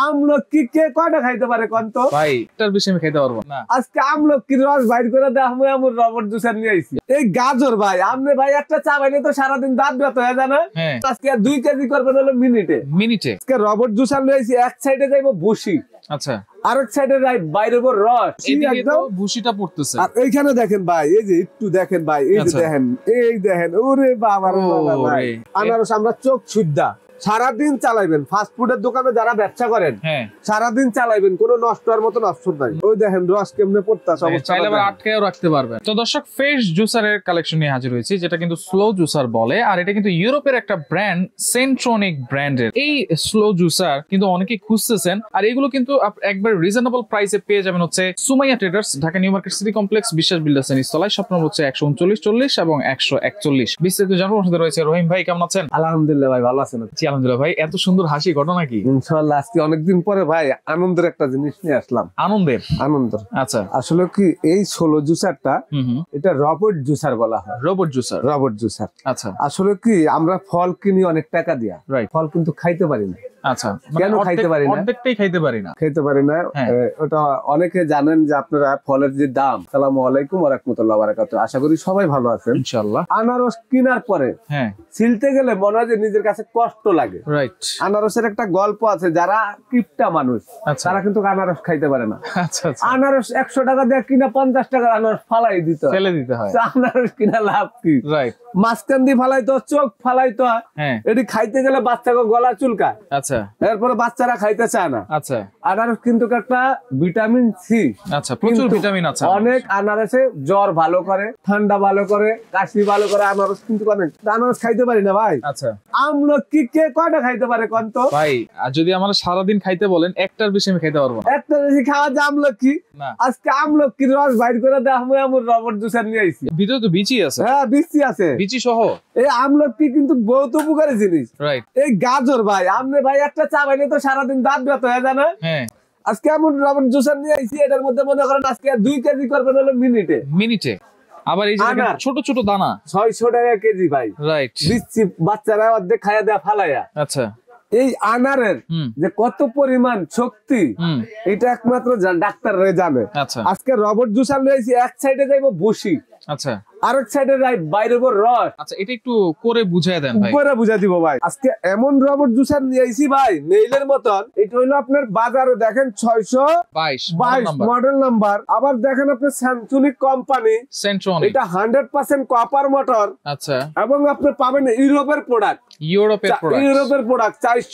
আমলকি কে কয়টা খাইতে পারে কোন তো ভাই? এটার বেশি আমি খাইতে পারবো না। আজকে আমলকির রস বাইর করে দেখবো এমন রবট জুসার নিয়ে আইছি। এই গাজর ভাই, আপনি ভাই একটা চা বাইলে তো সারাদিন দাঁত ব্যথা হয়ে যায় না? আজকে 2 কেজি করবেন হলো মিনিটে। আজকে রবট জুসার নিয়ে আইছি। এক সাইডে যাইবো ভুসি, আচ্ছা, আরেক সাইডে বাইরে রস, একদম ভুসিটা পড়তেছে। আর এইখানে দেখেন ভাই, এই যে একটু দেখেন ভাই, এই যে দেখেন, এই দেখেন, ওরে বাবা রে বাবা ভাই, আনারস আমরা চোখ সুদ্ধা সারাদিন চালাইবেন। ফাস্ট ফুডের দোকানে যারা ব্যবসা করেন সারাদিন চালাইবেন, কোনো নষ্ট হওয়ার মতন অপশন নাই। ওই দেখেন রস কেমনে পড়তাছে, চাইলে আবার আটকেও রাখতে পারবেন। তো দর্শক, ফ্রেশ জুসারের কালেকশন নিয়ে হাজির হয়েছি, যেটা কিন্তু স্লো জুসার বলে। আর এটা কিন্তু ইউরোপের একটা ব্র্যান্ড, সেন্ট্রনিক ব্র্যান্ডের। এই স্লো জুসার কিন্তু অনেকেই খুঁজতেছেন, আর এগুলো কিন্তু একবার রিজনেবল প্রাইসে পেয়ে যাবেন হচ্ছে Sumaiya traders, Dhaka new market city complex, বিশ্বাস বিল্ডার্স এর নিচতলায়। শপ নম্বর হচ্ছে 13940 এবং 141। বিস্তারিত জানার সাথে রয়েছে রহিম ভাই। কেমন আছেন? আলহামদুলিল্লাহ ভাই, ভালো আছেন? আলহামদুলিল্লাহ ভাই। এত সুন্দর হাসি, ঘটনা কি? ইনশাআল্লাহ আজকে অনেকদিন পরে ভাই আনন্দের একটা জিনিস নিয়ে আসলাম। আনন্দ। আচ্ছা, আসলে কি এই সোলো জুসারটা, এটা রবট জুসার বলা হয়। Robot juicer. আচ্ছা, আসলে কি আমরা ফল কিনি অনেক টাকা দিয়া, ফল কিন্তু খাইতে পারি না। আচ্ছা, কেন খাইতে পারি না? অর্ধেকটাই খাইতে পারি না। ওটা অনেকে জানেন যে আপনারা ফলের যে দাম। আসসালামু আলাইকুম ওয়া রাহমাতুল্লাহি ওয়া বারাকাতুহু। আশা করি সবাই ভালো আছেন ইনশাআল্লাহ। আনারস কেনার পরে ছিলতে গেলে মনে হয় যে নিজের কাছে কষ্ট লাগে। রাইট। আনারসের একটা গল্প আছে, যারা কিপটা মানুষ তারা কিন্তু আনারস খাইতে পারে না। আচ্ছা, আনারস 100 টাকা দিয়ে কিনা 50 টাকার আনারস ফেলে দিতে হয়। আনারস কিনা লাভ কি? রাইট। মাঝখান দিয়ে ফালাইতো, চোখ ফালাইতো, এটি খাইতে গেলে বাচ্চাকে গলা চুলকায়। আচ্ছা, এরপরে বাচ্চারা খাইতে চায় না। আচ্ছা, আনারস কিন্তু একটা ভিটামিন সি। আচ্ছা, প্রচুর ভিটামিন আছে। অনেক আনারসে জ্বর ভালো করে, ঠান্ডা ভালো করে, কাশি ভালো করে। আনারস কিন্তু অনেক। আনারস খাইতে পারি না ভাই। আচ্ছা, আমলকি কে কয়টা খাইতে পারে কোন তো ভাই? আর যদি আমরা সারাদিন খাইতে বলেন, একটার বেশি আমি খাইতে পারবো না। একটার বেশি খাওয়া যায় আমলকি? আজকে আমলকির রস বাইর করে দেখবো এমন রবট জুসার নিয়ে আইছি। ভিতরে তো বিচি আছে। হ্যাঁ, বিচি আছে, বিচি সহ। এই আমলকি কিন্তু বহুত উপকারী জিনিস। রাইট। এই গাজর ভাই, আপনি ভাই একটা চা বাইলে তো সারাদিন দাঁত ব্যথা হয়ে যায় না? আজকে এমন রবট জুসার নিয়ে আইছি, এটার মধ্যে মনে করেন আজকে 2 কেজি করবেন হলো মিনিটে। আবার এই যে ছোট ছোট দানা 600 টাকা কেজি ভাই। রাইট। দিচ্ছি, বাচ্চারা অর্ধেক খাইয়া দেয়া ফালাইয়া। আচ্ছা, এই আনারের যে কত পরিমাণ শক্তি, এটা একমাত্র ডাক্তাররা জানে। আজকে রবট জুসার লইছি, এক সাইডে যাইবো ভুসি, আচ্ছা, আরেক সাইডে বাইরে রস। আচ্ছা, এটা একটু করে বুঝায় দেন ভাই। করে বুঝাই দিব ভাই। আজকে এমন রবট জুসার নিয়ে আইছি ভাই, মেইলের মতন। এটা হইলো আপনার বাজারে দেখেন 622 মডেল নাম্বার। আবার দেখেন আপনি স্যামসুনিক কোম্পানি, এটা 100% কপার মোটর। আচ্ছা, এবং আপনি পাবেন ইউরোপের প্রোডাক্ট।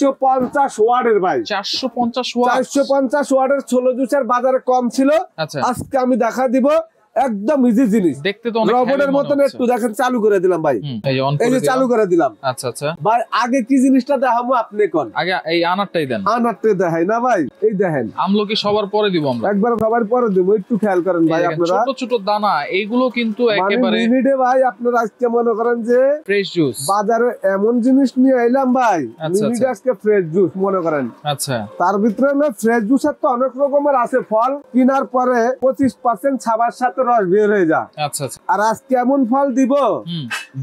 450 ওয়াটের ভাই। 450 ওয়াটের ছোলো জুসার বাজারে কম ছিল। আজকে আমি দেখা দিব একদম ইজি জিনিস। দেখতে তো রবটের মতন। একটু দেখেন, চালু করে দিলাম ভাই। এই যে চালু করে দিলাম। আচ্ছা, আচ্ছা ভাই, আগে কি জিনিসটা দেখাবো আপনি কোন? আগে এই আনারটাই দেন। আনারটাই দেখাই না ভাই? এই দেখেন, আমলকি সবার পরে দিব আমরা। একবার সবার পরে দিব, একটু খেয়াল করেন ভাই আপনারা। ছোট ছোট দানা, এইগুলো কিন্তু একেবারে মিনিটে ভাই। আপনারা আজকে মনে করেন যে ফ্রেশ জুস, বাজারে এমন জিনিস নিয়ে আইলাম ভাই, মিনিটে আজকে ফ্রেশ জুস মনে করেন। আচ্ছা, তার ভিতরে না ফ্রেশ জুসের তো অনেক রকমের আছে। ফল কেনার পরে 25% ছাবার সাথে রস বের হয়ে যায়। আচ্ছা, আর আজকে এমন ফল দিব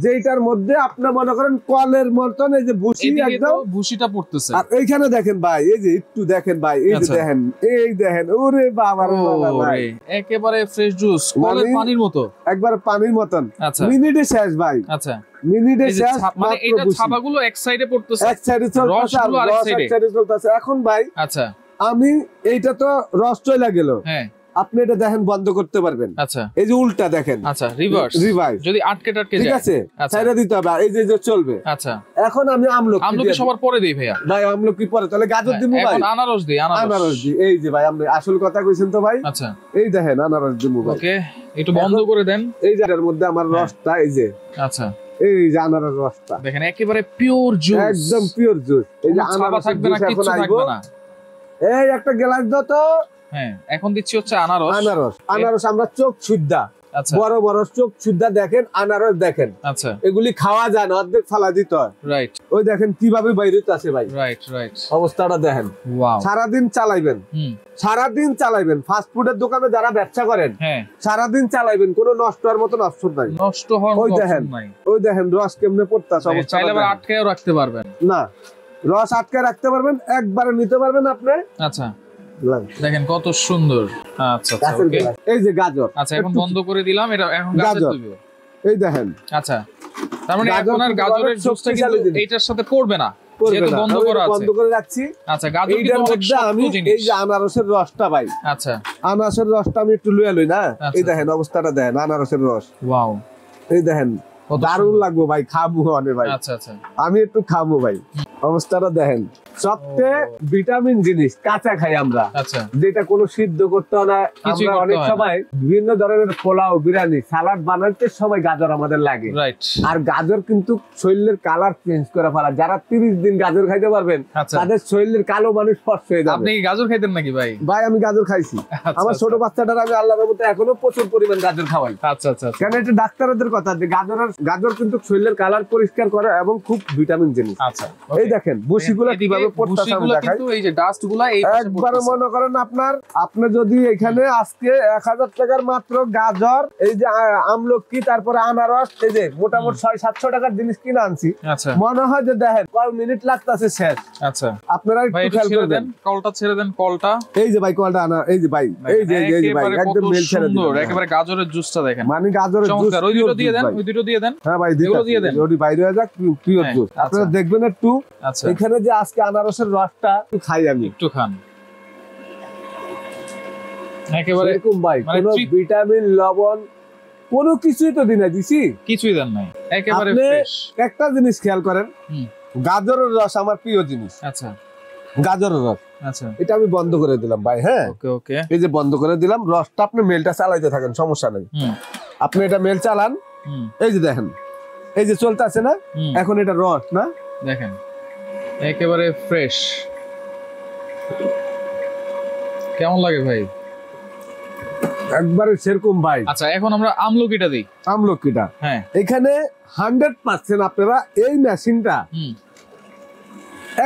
যেটার মধ্যে আপনার মনে করেন কলের মতন এই যে ভুসি, একদম ভুসিটা পড়তেছে। আর এইখানে দেখেন ভাই, এই যে একটু দেখেন ভাই, এই যে দেখেন, এই দেখেন, ওরে বাবা রে বাবা ভাই, একেবারে ফ্রেশ জুস, কলের পানির মতো, একবার পানির মতন। মিনিটে শেষ ভাই। আচ্ছা, মিনিটে শেষ। মানে এটা ছাবাগুলো এক সাইডে পড়তেছে, এক সাইডে চলতেছে, আর রস এক সাইডে চলতেছে। এখন ভাই, আচ্ছা, আমি এইটা তো রস চলে গেল। হ্যাঁ, আপনি এটা দেখেন বন্ধ করতে পারবেন। আচ্ছা, এই যে উল্টা দেখেন। আচ্ছা, রিভার্স যদি আটকে যায়, ঠিক আছে, ছাইড়া দিতে হবে। এই যে চলবে। আচ্ছা, এখন আমি আমলকি সবার পরে দেই ভাইয়া। ভাই আমলকি পরে, তাহলে গাজর দিমু ভাই? এখন আনারস দেই। আনারস দিই। এই যে ভাই, আপনি আসল কথা কইছেন তো ভাই। আচ্ছা, এই দেখেন আনারস দিমু ভাই। ওকে, একটু বন্ধ করে দেন। এই জায়গার মধ্যে আমার রসটা, এই যে, আচ্ছা, এই যে আনারস রসটা দেখেন, একেবারে পিওর জুস, একদম পিওর জুস। এই যে আনারস থাকবে না, কিছু থাকবে না। এই একটা গ্লাস দাও তো। হ্যাঁ, এখন দিচ্ছি হচ্ছে আনারস। আনারস আমরা চোখ সুদ্ধা, বড় বড় চোখ সুদ্ধা দেখেন, আনারস দেখেন। আচ্ছা, এগুলি খাওয়া যায় না, অর্ধেক ফালা দিতে হয়। রাইট। ওই দেখেন কিভাবে বাইরে আছে ভাই। Right, right. অবস্থাটা দেখেন। ওয়াও। সারাদিন চালাইবেন। ফাস্ট ফুডের দোকানে যারা ব্যবসা করেন, সারাদিন চালাইবেন, কোনো নষ্ট হওয়ার মতন অপশন নাই। ওই দেখেন রস কেমনে পড়তাছে। চাইলে আবার আটকেও রাখতে পারবেন। না, রস আটকে রাখতে পারবেন, একবারে নিতে পারবেন আপনি। আচ্ছা দেখেন কত সুন্দর। আচ্ছা আচ্ছা ওকে, এই যে গাজর, আচ্ছা এখন বন্ধ করে দিলাম, এটা এখন গাজর দিব। এই দেখেন, আচ্ছা তার মানে এখন আর গাজরের জুসটা কিন্তু এইটার সাথে পড়বে না, যেহেতু বন্ধ করা আছে, বন্ধ করে রাখছি। আচ্ছা গাজর কিন্তু অনেক শক্ত জিনিস। এই যে আনারসের রসটা ভাই, আচ্ছা আনারসের রসটা আমি একটু লইয়া লই না, এই দেখেন অবস্থাটা দেখেন, আনারসের রস, ওয়াও, এই দেখেন দারুণ লাগবো ভাই, খাবো অনেক ভাই। আচ্ছা আচ্ছা আমি একটু খাবো ভাই, অবস্থাটা দেখেন। সবচেয়ে ভিটামিন জিনিস কাঁচা খাই আমরা, আচ্ছা যেটা কোনো সিদ্ধ করতে হয় না। আমরা অনেক সময় বিভিন্ন ধরনের পোলাও, বিরিয়ানি, সালাদ বানাতে সময় গাজর আমাদের লাগে, আর গাজর কিন্তু শরীরের কালার চেঞ্জ করে ফেলা। যারা 30 দিন গাজর খাইতে পারবেন তাদের শরীরের কালো মানুষ স্পষ্ট হয়ে যাবে। আপনি কি গাজর খাইতেন নাকি ভাই? ভাই আমি গাজর খাইছি, আমার ছোট বাচ্চাটার আমি আল্লাহর রহমতে এখনো প্রচুর পরিমাণ গাজর খাওয়াই। আচ্ছা আচ্ছা, কেন এটা ডাক্তারদের কথা যে গাজর কিন্তু শরীরের কালার পরিষ্কার করে এবং খুব ভিটামিন জিনিস। আচ্ছা এই দেখেন বসিগুলো কিভাবে পড়তাছে আমি দেখাই। কিন্তু এই যে ডাস্টগুলো এই একবার মনে করেন আপনি যদি এখানে আজকে 1000 টাকার মাত্র গাজর, এই যে আমলকি, তারপরে আনারস, এই যে মোটামুটি 600-700 টাকার জিনিস কিনে আনছি, মনে হয় যে দেখেন কয় মিনিট লাগতাছে শেষ। আচ্ছা আপনারা একটু খেয়াল করে দেন, কলটা ছেড়ে দেন, কলটা এই যে ভাই, কলটা আনা, এই যে ভাই, এই যে ভাই একদম মেল ছেড়ে দিন, একেবারে গাজরের জুসটা দেখেন, মানে গাজরের জুস। ওই দুটো দিয়ে দেন, ওই দুটো দিয়ে দেন। হ্যাঁ ভাই দিয়ে দেন, ওই বাইরে হয়ে যাক, পিওর জুস। আপনারা দেখবেন একটু। আচ্ছা এখানে যে আজকে আনারসের রসটা একটু খাই, আমি একটু খান, একেবারে এরকম ভাই, কোনো ভিটামিন, লবণ কোনো কিছুই তো দিনা দিছি, কিছুই দেন নাই, একেবারে ফ্রেশ। একটা জিনিস খেয়াল করেন, গাজরের রস আমার প্রিয় জিনিস। আচ্ছা গাজরের রস, আচ্ছা এটা আমি বন্ধ করে দিলাম ভাই। হ্যাঁ ওকে ওকে, এই যে বন্ধ করে দিলাম, রসটা আপনি মেলটা চালাইতে থাকেন, সমস্যা নেই। আপনি এটা মেল চালান, এই যে দেখেন, এই যে চলতেছে না, এখন এটা রস না, দেখেন একেবারে ফ্রেশ। কেমন লাগে ভাই? একবারে সেরকম ভাই। আচ্ছা এখন আমরা আমলকিটা দিই। আমলকিটা, হ্যাঁ, এখানে 100% আপনারা এই মেশিনটা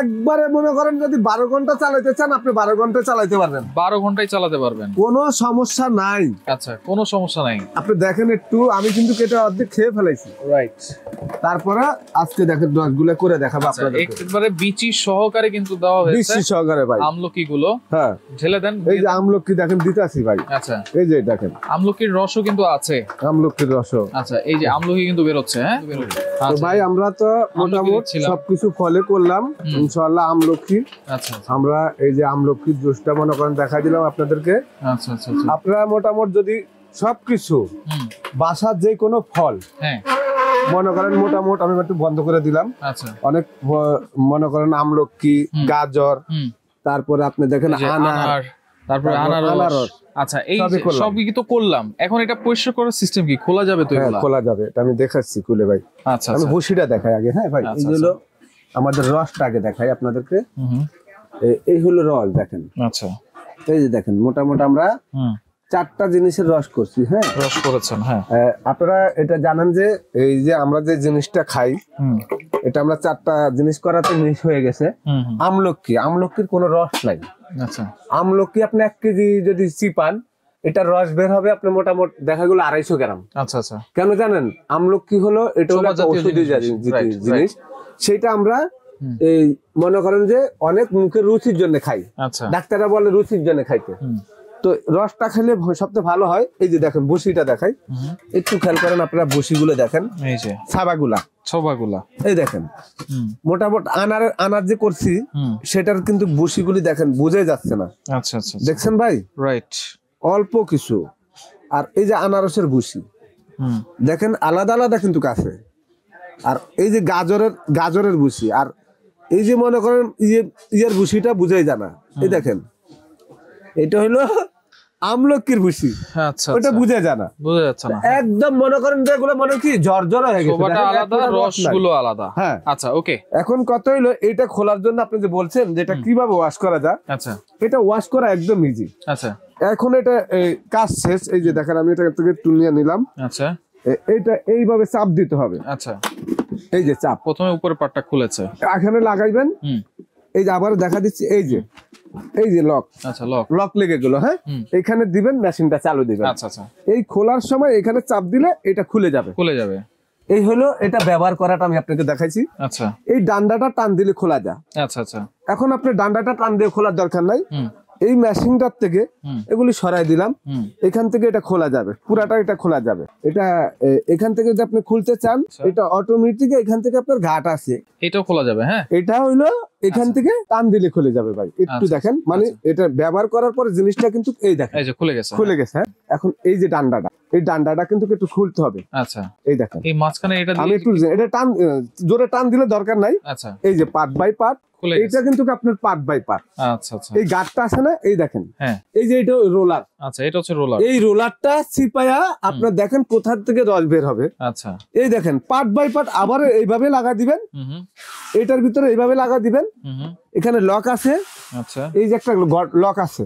একবারে মনে করেন যদি 12 ঘন্টা চালাতে চান, আপনি 12 ঘন্টা চালাতে পারবেন, 12 ঘন্টায় চালাতে পারবেন, কোনো সমস্যা নাই। আচ্ছা কোনো সমস্যা নাই। আপনি দেখেন একটু, আমি কিন্তু কেটে অর্ধেক খেয়ে ফেলাইছি, রাইট। তারপরে আজকে দেখেন রসগুলো করে দেখাবো আপনাদের, একবারে বিচি সহকারে কিন্তু দেওয়া হয়েছে, বিচি সহকারে ভাই, আমলকি গুলো। হ্যাঁ ঢেলে দেন, এই যে আমলকি দেখেন দিতাছি ভাই। আচ্ছা এই যে দেখেন আমলকির রসও কিন্তু আছে, আমলকির রসও। আচ্ছা এই যে আমলকি কিন্তু বের হচ্ছে। হ্যাঁ তো ভাই আমরা তো মোটামুটি সবকিছু ফলো করলাম ইনশাআল্লাহ। আমলকি, আচ্ছা আমরা এই যে আমলকির জুসটা মনে করেন দেখা দিলাম আপনাদেরকে। আচ্ছা আচ্ছা, আপনারা মোটামুটি যদি সবকিছু বাসার যে কোনো ফল, হ্যাঁ মনে করেন মোটামুটি আমি একটু বন্ধ করে দিলাম। আচ্ছা অনেক মনে করেন আমলকি, গাজর, তারপরে আপনি দেখেন আনার, তারপরে আনারস। আচ্ছা এই সবই তো করলাম, এখন এটা পরিষ্কার করার সিস্টেম কি? খোলা যাবে তো? এগুলা খোলা যাবে, এটা আমি দেখাচ্ছি খুলে ভাই। আচ্ছা আমি বসিটা দেখাই আগে। হ্যাঁ ভাই এই হলো আমাদের রসটা আগে দেখাই আপনাদেরকে। এই হলো রস দেখেন। আচ্ছা এই যে দেখেন মোটামুটি আমরা 4টা জিনিসের রস করছি। হ্যাঁ রস করেছেন। হ্যাঁ আপনারা এটা জানেন যে এই যে আমরা যে জিনিসটা খাই, এটা আমরা 4টা জিনিস করাতে মিক্স হয়ে গেছে। আমলকি, আমলকির কোনো রস নাই। আচ্ছা আমলকি আপনি 1 কেজি যদি চিপান, এটা রস বের হবে আপনি মোটামুটি দেখা গেল 250 গ্রাম। আচ্ছা আচ্ছা কেন জানেন? আমলকি হলো এটা হলো ঔষধি জিনিস, সেটা আমরা এই মনে করেন যে অনেক মুখের রুচির জন্য খাই। আচ্ছা ডাক্তাররা বলে রুচির জন্য খাইতে, তো রসটা খেলে সবচেয়ে ভালো হয়। এই যে দেখেন বসিটা দেখাই, একটু খেয়াল করেন আপনারা, বসিগুলো দেখেন, এই যে ছাবাগুলা এই দেখেন মোটামুটি আনার যে করছি সেটার কিন্তু বসিগুলি দেখেন বোঝা যাচ্ছে না। আচ্ছা আচ্ছা দেখছেন ভাই? রাইট অল্প কিছু। আর এই যে আনারসের বসি দেখেন আলাদা আলাদা কিন্তু কাছে। আর এই যে গাজরের বসি, আর এই যে মনে করেন ইয়ের বসিটা বুঝাই জানা। এই দেখেন এটা হলো আমলকির বসি। আচ্ছা ওটা বুঝে জানা, বোঝা যাচ্ছে না একদম। মনে করেন যেগুলো মনে কি ঝরঝরা হয়ে গেছে, ওটা আলাদা, রসগুলো আলাদা। হ্যাঁ আচ্ছা ওকে। এখন কত হইলো এটা খোলার জন্য আপনি যে বলছেন যে এটা কিভাবে ওয়াশ করা যায়। আচ্ছা এটা ওয়াশ করা একদম ইজি। আচ্ছা এখন এটা কাজ শেষ। এই যে দেখেন আমি এটা থেকে তুলিয়ে নিলাম। আচ্ছা এইটা এইভাবে চাপ দিতে হবে। আচ্ছা এই যে চাপ, প্রথমে উপরের পাটটা খুলেছে, এখানে লাগাইবেন। এই যে আবার দেখা দিচ্ছি, এই যে লক। আচ্ছা লক লেগে গেল। হ্যাঁ এখানে দিবেন, মেশিনটা চালু দিবেন। আচ্ছা আচ্ছা এই খোলার সময় এখানে চাপ দিলে এটা খুলে যাবে। এই হলো এটা ব্যবহার করাটা আমি আপনাকে দেখাইছি। আচ্ছা, এই ডান্ডাটা টান দিলে খোলা যায়। আচ্ছা আচ্ছা, এখন আপনি ডান্ডাটা টান দিয়ে খোলার দরকার নাই, এই মেশিনটার থেকে এগুলি সরাই দিলাম, এখান থেকে এটা খোলা যাবে, পুরাটা এটা খোলা যাবে। এটা এখান থেকে যদি আপনি খুলতে চান এটা অটোমেটিক এখান থেকে আপনার ঘাট আছে, এটাও খোলা যাবে। হ্যাঁ, এটা হইলো এখান থেকে টান দিলে খুলে যাবে ভাই। একটু দেখেন, মানে এটা ব্যবহার করার পরে জিনিসটা কিন্তু এই দেখেন এই যে খুলে গেছে, খুলে গেছে। হ্যাঁ, এখন এই যে ডান্ডাটা, এই ডান্ডাটা কিন্তু একটু খুলতে হবে। আচ্ছা, এই দেখেন এই মাঝখানে এটা আমি একটু এটা টান, জোরে টান দিলে দরকার নাই। আচ্ছা, এই যে পার্ট বাই পার্ট, এটা কিন্তু আপনার পার্ট বাই পার্ট। আচ্ছা আচ্ছা, এই গাঁটটা আছে না, এই দেখেন। হ্যাঁ, এই যে এটা রোলার। আচ্ছা, এটা হচ্ছে রোলার। এই রোলারটা চিপায়া আপনার দেখেন কোথা থেকে রস বের হবে। আচ্ছা, এই দেখেন পার্ট বাই পার্ট আবার এইভাবে লাগা দিবেন, এটার ভিতরে এইভাবে লাগা দিবেন। এখানে লক আছে। আচ্ছা, এই যে একটা লক আছে,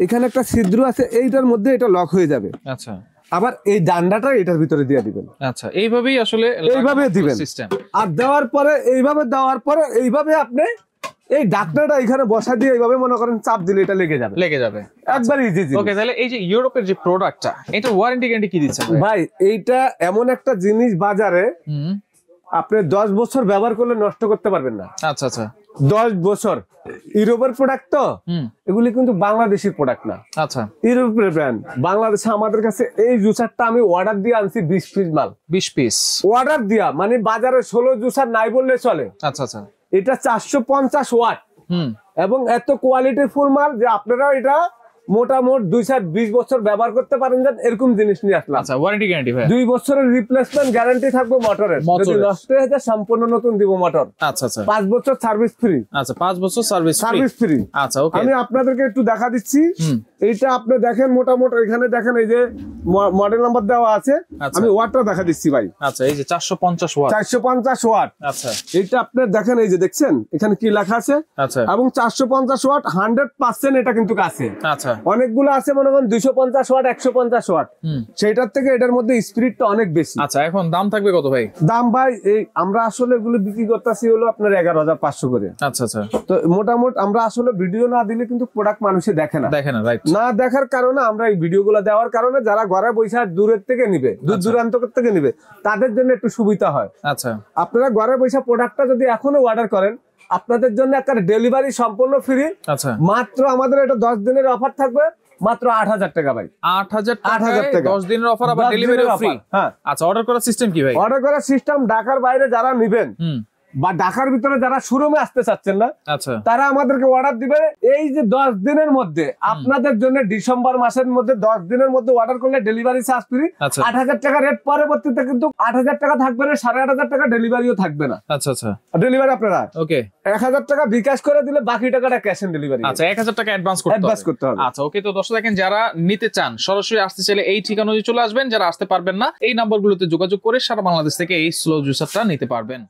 এখানে একটা ছিদ্র আছে, এইটার মধ্যে এটা লক হয়ে যাবে। আচ্ছা, আবার এই ডান্ডাটা এটার ভিতরে দিয়ে দিবেন। আচ্ছা, এইভাবেই আসলে এইভাবে দিবেন সিস্টেম। আর দেওয়ার পরে এইভাবে দেওয়ার পরে এইভাবে আপনি এই ডাকনাটা এখানে বসা দিয়ে এইভাবে মনে করেন চাপ দিলে এটা লেগে যাবে, লেগে যাবে একবার ইজি। ওকে, তাহলে এই যে ইউরোপের যে প্রোডাক্টটা, এটা ওয়ারেন্টি গ্যারান্টি কি দিচ্ছে ভাই? এইটা এমন একটা জিনিস বাজারে আপনি 10 বছর ব্যবহার করলে নষ্ট করতে পারবেন না। আচ্ছা আচ্ছা, 10 বছর। ইউরোপের প্রোডাক্ট তো, এগুলি কিন্তু বাংলাদেশের প্রোডাক্ট না। আচ্ছা, ইউরোপের ব্র্যান্ড। বাংলাদেশে আমাদের কাছে এই জুসারটা আমি অর্ডার দিয়ে আনছি 20 পিস মাল। 20 পিস অর্ডার দিয়া, মানে বাজারে 16 জুসার নাই বললে চলে। আচ্ছা আচ্ছা, এটা 450 ওয়াট এবং এত কোয়ালিটি ফুল মাল যে আপনারা এটা মোটামুটি 2-20 বছর ব্যবহার করতে পারেন, এরকম জিনিস নিয়ে আসলাম। আচ্ছা, ওয়ারেন্টি গ্যারান্টি ভাই? 2 বছরের রিপ্লেসমেন্ট গ্যারান্টি থাকবে মোটরের, যদি নষ্ট হয়ে যায় সম্পূর্ণ নতুন দিব মোটর। আচ্ছা আচ্ছা, 5 বছর সার্ভিস ফ্রি। আচ্ছা, 5 বছর সার্ভিস ফ্রি। আচ্ছা, ওকে, আমি আপনাদেরকে একটু দেখা দিচ্ছি। এইটা আপনি দেখেন, মোটামুটি এখানে দেখেন এই যে মডেল নাম্বার দেওয়া আছে। আমি ওয়াটটা দেখা দিচ্ছি ভাই। আচ্ছা, এই যে 450 ওয়াট। 450 ওয়াট। আচ্ছা, এটা আপনি দেখেন, এই যে দেখছেন এখানে কি লেখা আছে। আচ্ছা, এবং 450 ওয়াট 100% এটা কিন্তু আছে। আচ্ছা, অনেকগুলো আছে মনে করেন 250 ওয়াট 150 ওয়াট, সেটার থেকে এটার মধ্যে স্পিরিটটা অনেক বেশি। আচ্ছা, এখন দাম থাকবে কত ভাই? দাম ভাই এই আমরা আসলে এগুলো বিক্রি করতেছি হলো আপনার 11,500 করে। আচ্ছা আচ্ছা, তো মোটামুটি আমরা আসলে ভিডিও না দিলে কিন্তু প্রোডাক্ট মানুষে দেখে না, রাইট? না দেখার কারণে আমরা এই ভিডিওগুলো দেওয়ার কারণে যারা ঘরে বসে দূরের থেকে নিবে, দূর দূরান্ত থেকে নিবে, তাদের জন্য একটু সুবিধা হয়। আচ্ছা, আপনারা ঘরে বসে প্রোডাক্টটা যদি এখনো অর্ডার করেন, আপনাদের জন্য একটা ডেলিভারি সম্পূর্ণ ফ্রি। আচ্ছা, মাত্র আমাদের এটা 10 দিনের অফার থাকবে, মাত্র 8,000 টাকা ভাই। 8,000 টাকা 10 দিনের অফার, আবার ডেলিভারি ফ্রি। হ্যাঁ। আচ্ছা, অর্ডার করার সিস্টেম কি ভাই? অর্ডার করার সিস্টেম, ঢাকার বাইরে যারা নেবেন বা ঢাকার ভিতরে যারা শোরুমে আসতে চাচ্ছেন না, আচ্ছা, তারা আমাদেরকে অর্ডার দিবে। এই যে 10 দিনের মধ্যে আপনাদের জন্য, ডিসেম্বর মাসের মধ্যে 10 দিনের মধ্যে অর্ডার করলে ডেলিভারি চার্জ ফ্রি। 8,000 টাকা রেট, পরবর্তীতে কিন্তু 8,000 টাকা থাকবে না, 8,500 টাকা ডেলিভারিও থাকবে না। আচ্ছা আচ্ছা, ডেলিভারি আপনারা ওকে 1,000 টাকা বিকাশ করে দিলে বাকি টাকাটা ক্যাশ অন ডেলিভারি। আচ্ছা, 1,000 টাকা অ্যাডভান্স করতে হবে। আচ্ছা, ওকে। তো দর্শক দেখেন, যারা নিতে চান সরাসরি আসতে চাইলে এই ঠিকানায় চলে আসবেন, যারা আসতে পারবেন না এই নাম্বারগুলোতে যোগাযোগ করে সারা বাংলাদেশ থেকে এই স্লো জুসারটা নিতে পারবেন।